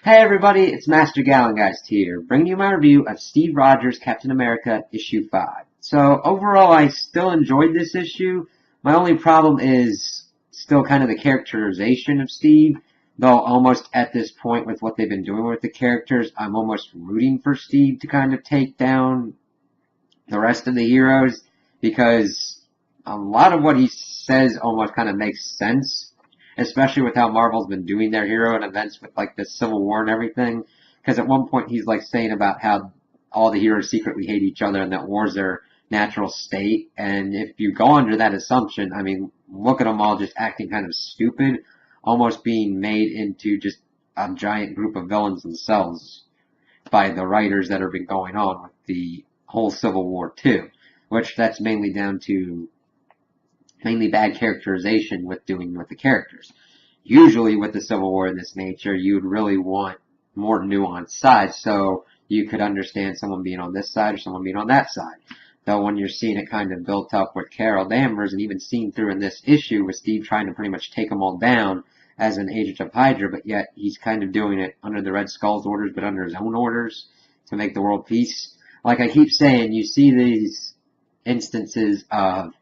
Hey everybody, it's Master Gallengeist here, bringing you my review of Steve Rogers' Captain America issue 5. So overall, I still enjoyed this issue. My only problem is still kind of the characterization of Steve, though almost at this point with what they've been doing with the characters, I'm almost rooting for Steve to kind of take down the rest of the heroes, because a lot of what he says almost kind of makes sense, especially with how Marvel's been doing their hero and events with like the Civil War and everything. Because at one point he's like saying about how all the heroes secretly hate each other and that war's their natural state. And if you go under that assumption, I mean, look at them all just acting kind of stupid, almost being made into just a giant group of villains themselves by the writers that have been going on with the whole Civil War too, which that's mainly down to mainly bad characterization with doing with the characters. Usually with the Civil War of this nature, you'd really want more nuanced sides so you could understand someone being on this side or someone being on that side. Though when you're seeing it kind of built up with Carol Danvers and even seen through in this issue with Steve trying to pretty much take them all down as an agent of Hydra, but yet he's kind of doing it under the Red Skull's orders, but under his own orders to make the world peace. Like I keep saying, you see these instances of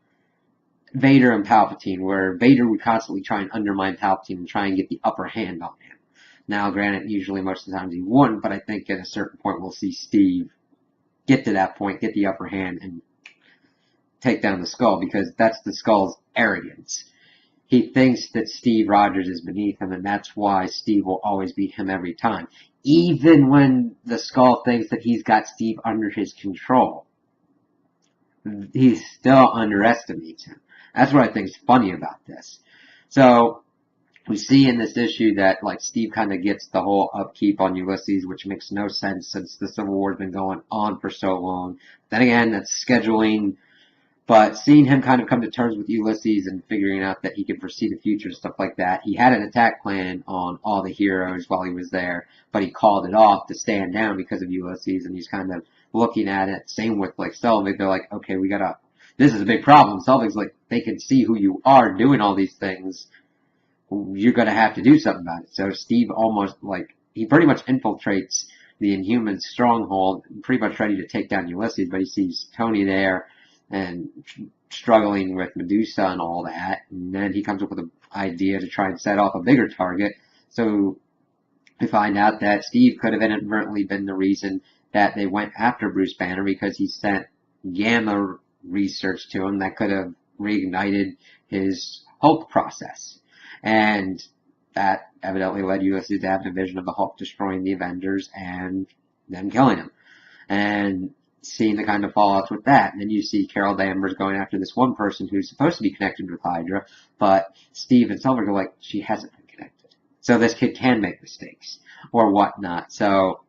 Vader and Palpatine, where Vader would constantly try and undermine Palpatine and try and get the upper hand on him. Now, granted, usually most of the times he wouldn't, but I think at a certain point we'll see Steve get to that point, get the upper hand, and take down the Skull, because that's the Skull's arrogance. He thinks that Steve Rogers is beneath him, and that's why Steve will always beat him every time. Even when the Skull thinks that he's got Steve under his control, he still underestimates him. That's what I think is funny about this. So, we see in this issue that, like, Steve kind of gets the whole upkeep on Ulysses, which makes no sense since the Civil War has been going on for so long. Then again, that's scheduling. But seeing him kind of come to terms with Ulysses and figuring out that he can foresee the future and stuff like that, he had an attack plan on all the heroes while he was there, but he called it off to stand down because of Ulysses, and he's kind of looking at it. Same with, like, Selvig. They're like, okay, this is a big problem. Selvig's like, they can see who you are doing all these things. You're going to have to do something about it. So Steve almost, like, he pretty much infiltrates the Inhuman stronghold, pretty much ready to take down Ulysses, but he sees Tony there and struggling with Medusa and all that, and then he comes up with an idea to try and set off a bigger target. So we find out that Steve could have inadvertently been the reason that they went after Bruce Banner, because he sent gamma research to him that could have reignited his Hulk process. And that evidently led Ulysses to have a vision of the Hulk destroying the Avengers and them killing him. And seeing the kind of fallouts with that. And then you see Carol Danvers going after this one person who's supposed to be connected with Hydra, but Steve and Silver are like, she hasn't been connected. So this kid can make mistakes, or whatnot. So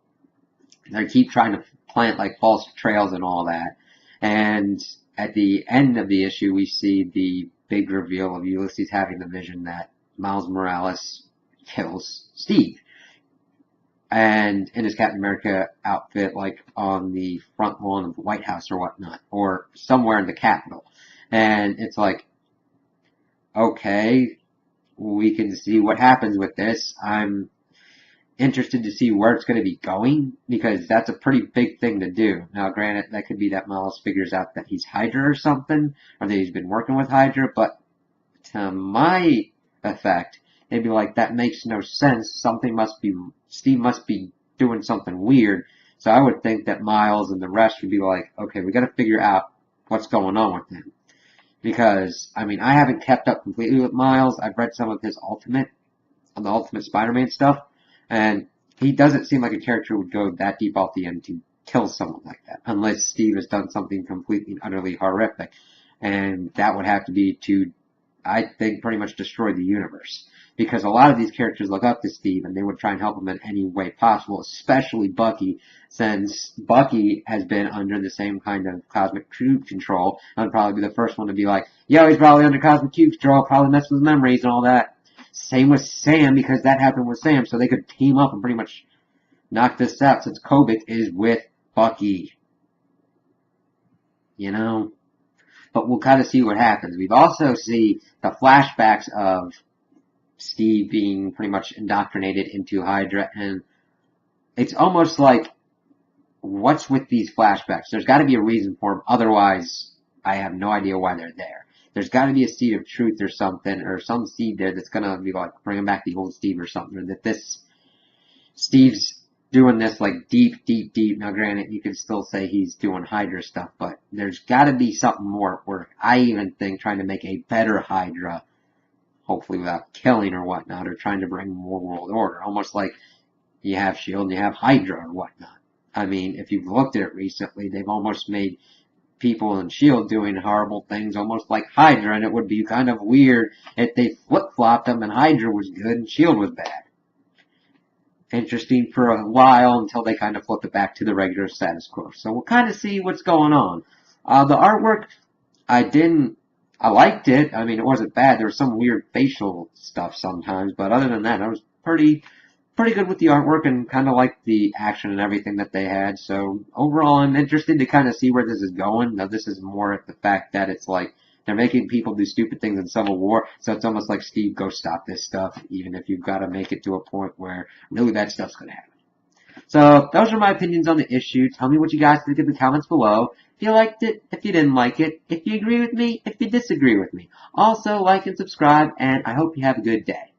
they keep trying to plant like false trails and all that. And at the end of the issue, we see the big reveal of Ulysses having the vision that Miles Morales kills Steve. And in his Captain America outfit, like on the front lawn of the White House or whatnot, or somewhere in the Capitol. And it's like, okay, we can see what happens with this. I'm interested to see where it's going to be going, because that's a pretty big thing to do. Now, granted, that could be that Miles figures out that he's Hydra or something, or that he's been working with Hydra, but to my effect, they'd be like, that makes no sense. Steve must be doing something weird. So I would think that Miles and the rest would be like, okay, we gotta figure out what's going on with him. Because, I mean, I haven't kept up completely with Miles. I've read some of his the Ultimate Spider-Man stuff, and he doesn't seem like a character who would go that deep off the end to kill someone like that, unless Steve has done something completely and utterly horrific. And that would have to be to, I think, pretty much destroy the universe. Because a lot of these characters look up to Steve, and they would try and help him in any way possible, especially Bucky, since Bucky has been under the same kind of cosmic cube control, and would probably be the first one to be like, yo, he's probably under cosmic cube control, probably mess with his memories and all that. Same with Sam, because that happened with Sam, so they could team up and pretty much knock this out, since Kobik is with Bucky. You know? But we'll kind of see what happens. We've also see the flashbacks of Steve being pretty much indoctrinated into Hydra, and it's almost like, what's with these flashbacks? There's got to be a reason for them. Otherwise, I have no idea why they're there. There's got to be a seed of truth or something, or some seed there that's gonna be like bringing back the old Steve or something, or that this Steve's doing this like deep, deep, deep. Now, granted, you can still say he's doing Hydra stuff, but there's got to be something more at work. I even think trying to make a better Hydra, hopefully without killing or whatnot, or trying to bring more world order, almost like you have S.H.I.E.L.D. and you have Hydra or whatnot. I mean, if you've looked at it recently, they've almost made people in S.H.I.E.L.D. doing horrible things almost like Hydra, and it would be kind of weird if they flip-flopped them and Hydra was good and S.H.I.E.L.D. was bad. Interesting for a while until they kind of flip it back to the regular status quo. So we'll kind of see what's going on. The artwork, I liked it. I mean, it wasn't bad. There was some weird facial stuff sometimes, but other than that, I was pretty good with the artwork and kind of liked the action and everything that they had. So overall, I'm interested to kind of see where this is going. Now, this is more at the fact that it's like they're making people do stupid things in Civil War, so it's almost like, Steve, go stop this stuff, even if you've got to make it to a point where really bad stuff's going to happen. So those are my opinions on the issue. Tell me what you guys think in the comments below. If you liked it, if you didn't like it, if you agree with me, if you disagree with me. Also, like and subscribe, and I hope you have a good day.